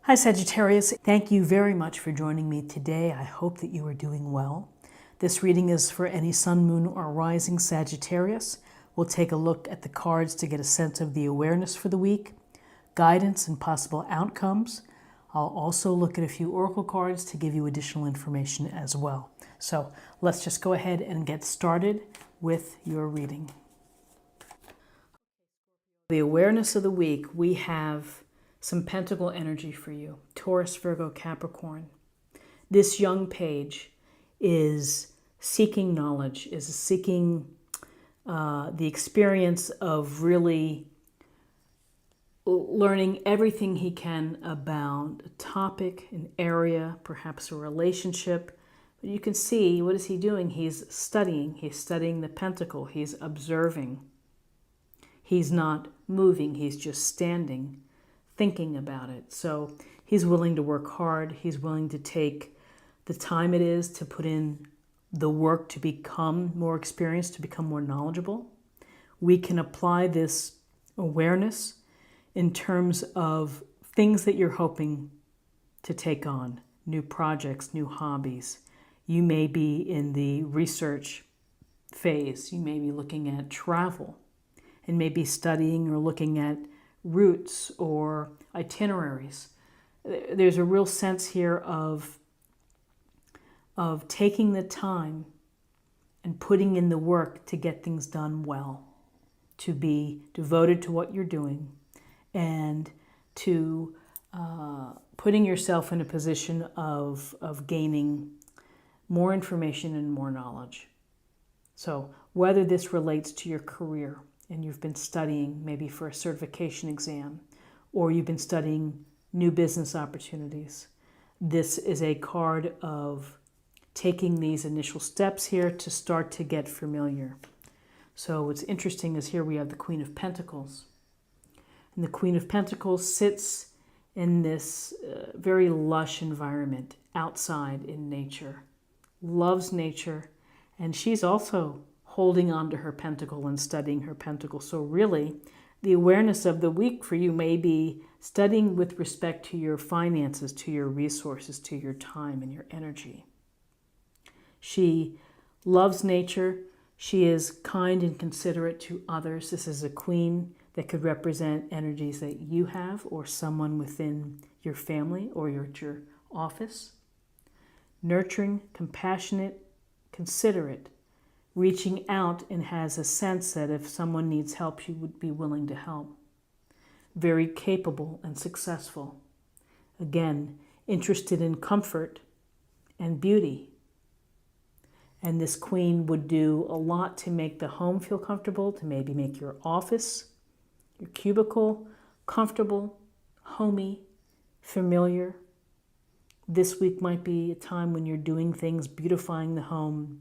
Hi Sagittarius, thank you very much for joining me today. I hope that you are doing well. This reading is for any sun, moon, or rising Sagittarius. We'll take a look at the cards to get a sense of the awareness for the week, guidance and possible outcomes. I'll also look at a few oracle cards to give you additional information as well. So let's just go ahead and get started with your reading. The awareness of the week, we have some pentacle energy for you. Taurus, Virgo, Capricorn. This young page is seeking knowledge, is seeking the experience of really learning everything he can about a topic, an area, perhaps a relationship. But you can see, what is he doing? He's studying. He's studying the pentacle. He's observing. He's not moving. He's just standing, thinking about it. So he's willing to work hard. He's willing to take the time it is to put in the work to become more experienced, to become more knowledgeable. We can apply this awareness in terms of things that you're hoping to take on, new projects, new hobbies. You may be in the research phase. You may be looking at travel and maybe studying or looking at routes or itineraries. There's a real sense here of taking the time and putting in the work to get things done well, to be devoted to what you're doing, and to putting yourself in a position of gaining more information and more knowledge. So whether this relates to your career, and you've been studying maybe for a certification exam, or you've been studying new business opportunities, this is a card of taking these initial steps here to start to get familiar. So what's interesting is here we have the Queen of Pentacles. And the Queen of Pentacles sits in this very lush environment outside in nature, loves nature, and she's also holding on to her pentacle and studying her pentacle. So really, the awareness of the week for you may be studying with respect to your finances, to your resources, to your time and your energy. She loves nature. She is kind and considerate to others. This is a queen that could represent energies that you have or someone within your family or your office. Nurturing, compassionate, considerate, reaching out, and has a sense that if someone needs help, she would be willing to help. Very capable and successful. Again, interested in comfort and beauty. And this queen would do a lot to make the home feel comfortable, to maybe make your office, your cubicle, comfortable, homey, familiar. This week might be a time when you're doing things, beautifying the home,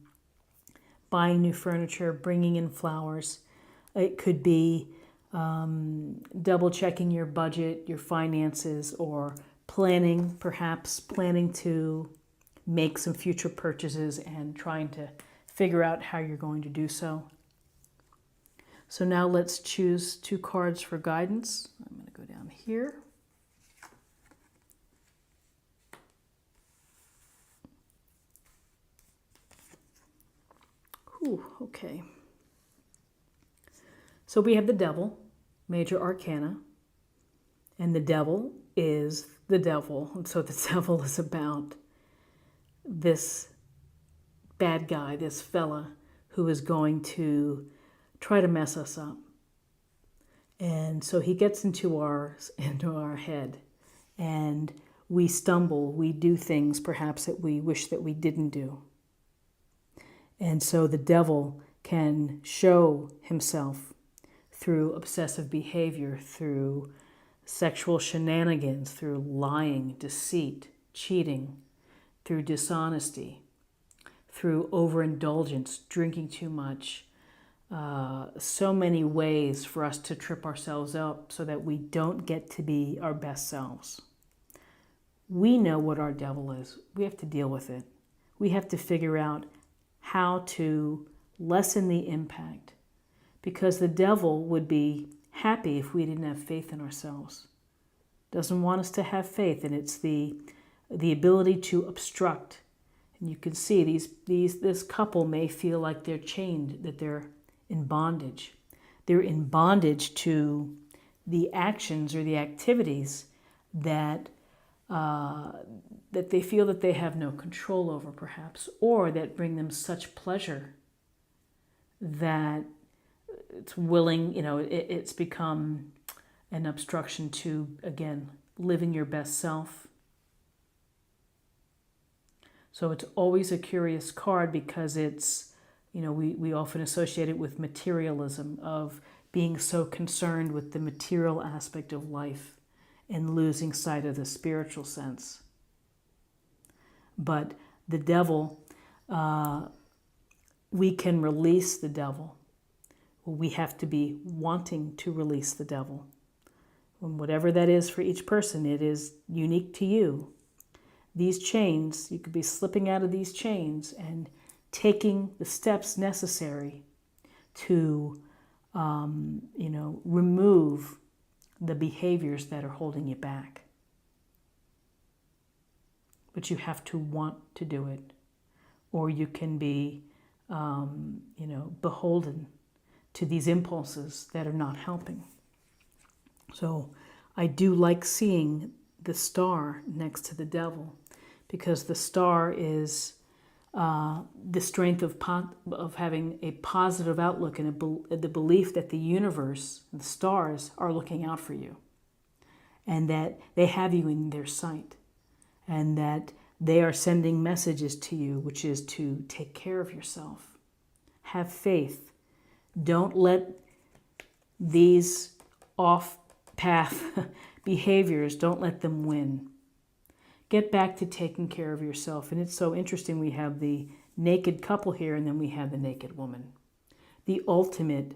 buying new furniture, bringing in flowers. It could be double checking your budget, your finances, or perhaps planning to make some future purchases and trying to figure out how you're going to do so. So now let's choose two cards for guidance. I'm going to go down here. Okay. So we have the Devil, major arcana, and the Devil is the Devil. And so the Devil is about this bad guy, this fella who is going to try to mess us up. And so he gets into our head, and we stumble, we do things perhaps that we wish that we didn't do. And so the devil can show himself through obsessive behavior, through sexual shenanigans, through lying, deceit, cheating, through dishonesty, through overindulgence, drinking too much. So many ways for us to trip ourselves up so that we don't get to be our best selves. We know what our devil is. We have to deal with it. We have to figure out how to lessen the impact, because the devil would be happy if we didn't have faith in ourselves. doesn't want us to have faith, and it's the ability to obstruct. And you can see this couple may feel like they're chained, that they're in bondage. They're in bondage to the actions or the activities that that they feel that they have no control over, perhaps, or that bring them such pleasure that it's willing, it's become an obstruction to, again, living your best self. So it's always a curious card because it's, we often associate it with materialism, of being so concerned with the material aspect of life and losing sight of the spiritual sense. But the devil, we can release the devil. We have to be wanting to release the devil. And whatever that is for each person, it is unique to you. These chains, you could be slipping out of these chains and taking the steps necessary to, remove the behaviors that are holding you back. But you have to want to do it, or you can be, beholden to these impulses that are not helping. So I do like seeing the star next to the devil, because the star is the strength of having a positive outlook and the belief that the universe, the stars, are looking out for you, and that they have you in their sight, and that they are sending messages to you, which is to take care of yourself. Have faith. Don't let these off-path behaviors, don't let them win. Get back to taking care of yourself. And it's so interesting, we have the naked couple here, and then we have the naked woman. The ultimate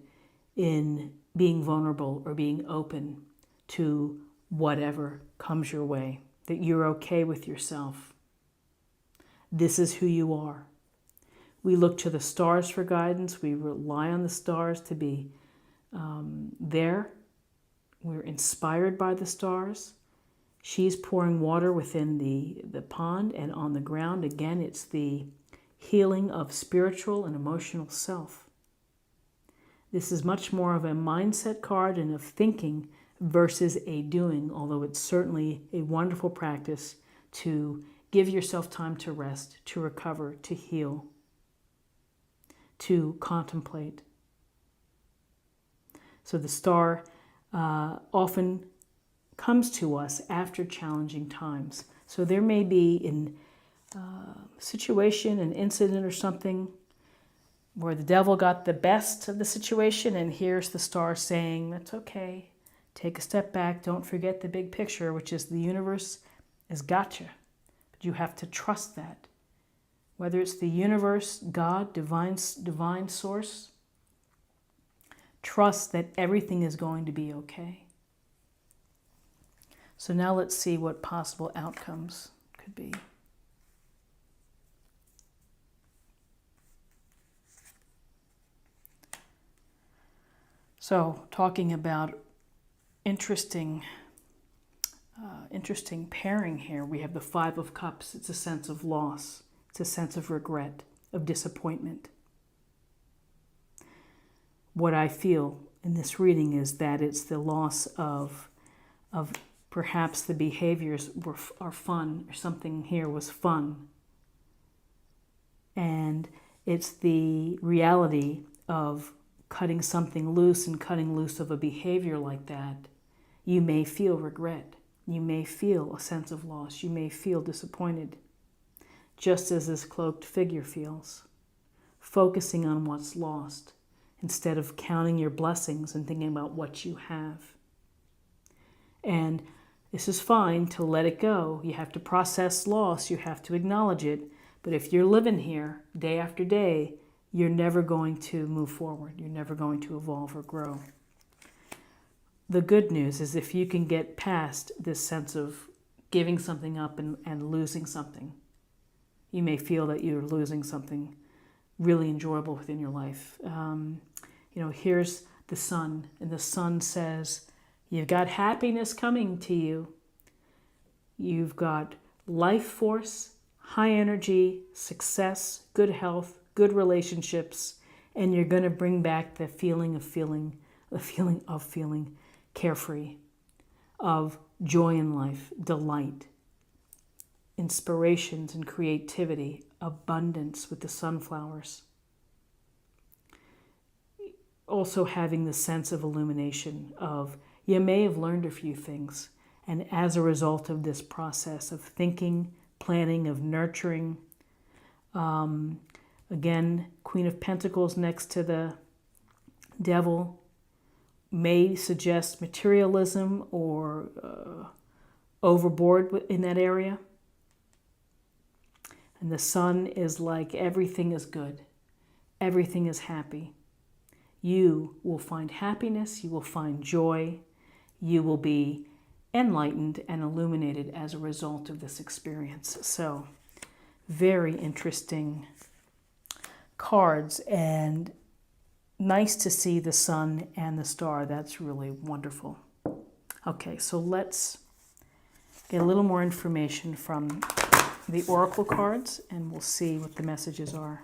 in being vulnerable or being open to whatever comes your way, that you're okay with yourself. This is who you are. We look to the stars for guidance. We rely on the stars to be there. We're inspired by the stars. She's pouring water within the pond, and on the ground, again, it's the healing of spiritual and emotional self. This is much more of a mindset card and of thinking versus a doing, although it's certainly a wonderful practice to give yourself time to rest, to recover, to heal, to contemplate. So the star often comes to us after challenging times. So there may be in a situation, an incident or something, where the devil got the best of the situation, and here's the star saying, that's okay, take a step back, don't forget the big picture, which is the universe has got you. But you have to trust that. Whether it's the universe, God, divine source, trust that everything is going to be okay. So now let's see what possible outcomes could be. So talking about interesting pairing here, we have the Five of Cups. It's a sense of loss. It's a sense of regret, of disappointment. What I feel in this reading is that it's the loss of perhaps the behaviors are fun, or something here was fun. And it's the reality of cutting something loose, and cutting loose of a behavior like that. You may feel regret. You may feel a sense of loss. You may feel disappointed, just as this cloaked figure feels, focusing on what's lost instead of counting your blessings and thinking about what you have. And this is fine to let it go. You have to process loss. You have to acknowledge it. But if you're living here day after day, you're never going to move forward. You're never going to evolve or grow. The good news is if you can get past this sense of giving something up and losing something, you may feel that you're losing something really enjoyable within your life. Here's the sun, and the sun says, you've got happiness coming to you. You've got life force, high energy, success, good health, good relationships, and you're going to bring back the feeling of feeling carefree, of joy in life, delight, inspirations and creativity, abundance with the sunflowers. Also having the sense of illumination of you may have learned a few things, and as a result of this process of thinking, planning, of nurturing, again, Queen of Pentacles next to the Devil may suggest materialism or overboard in that area. And the Sun is like everything is good. Everything is happy. You will find happiness. You will find joy. You will be enlightened and illuminated as a result of this experience. So, very interesting cards, and nice to see the Sun and the star. That's really wonderful. Okay, so let's get a little more information from the oracle cards, and we'll see what the messages are.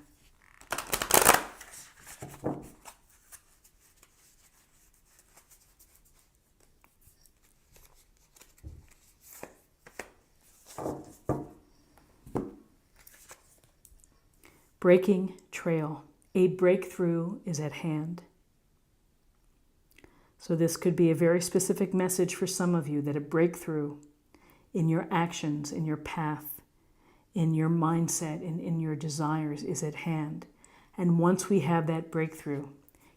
Breaking trail. A breakthrough is at hand. So this could be a very specific message for some of you, that a breakthrough in your actions, in your path, in your mindset, in your desires is at hand. And once we have that breakthrough,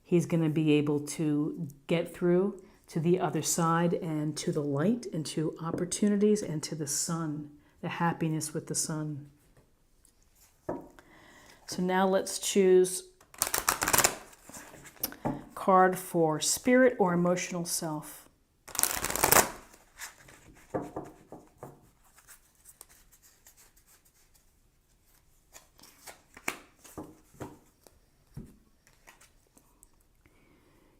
he's going to be able to get through to the other side and to the light and to opportunities and to the sun, the happiness with the sun. So now let's choose a card for spirit or emotional self.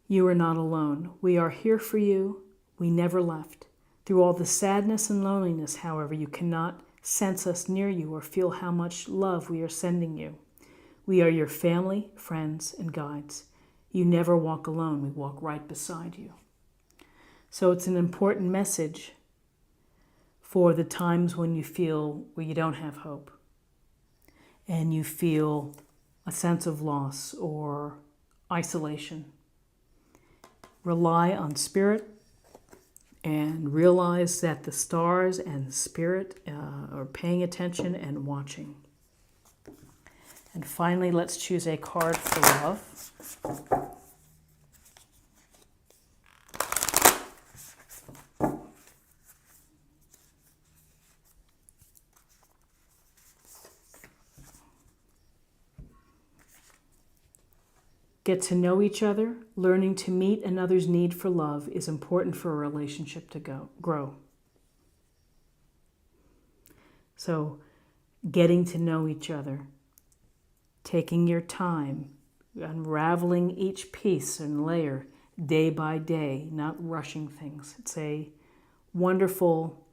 You are not alone. We are here for you. We never left. Through all the sadness and loneliness, however, you cannot sense us near you or feel how much love we are sending you. We are your family, friends, and guides. You never walk alone. We walk right beside you. So it's an important message for the times when you feel where you don't have hope and you feel a sense of loss or isolation. Rely on spirit and realize that the stars and the spirit are paying attention and watching. And finally, let's choose a card for love. Get to know each other. Learning to meet another's need for love is important for a relationship to grow. So, getting to know each other, taking your time, unraveling each piece and layer day by day, not rushing things. It's a wonderful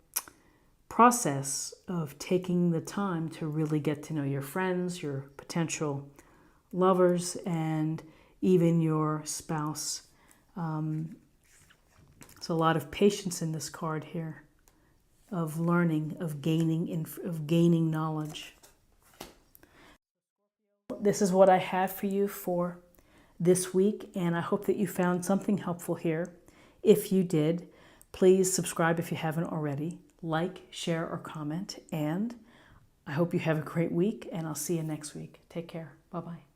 process of taking the time to really get to know your friends, your potential lovers, and even your spouse. There's a lot of patience in this card here, of learning, of gaining knowledge. This is what I have for you for this week, and I hope that you found something helpful here. If you did, please subscribe if you haven't already. Like, share, or comment, and I hope you have a great week, and I'll see you next week. Take care. Bye-bye.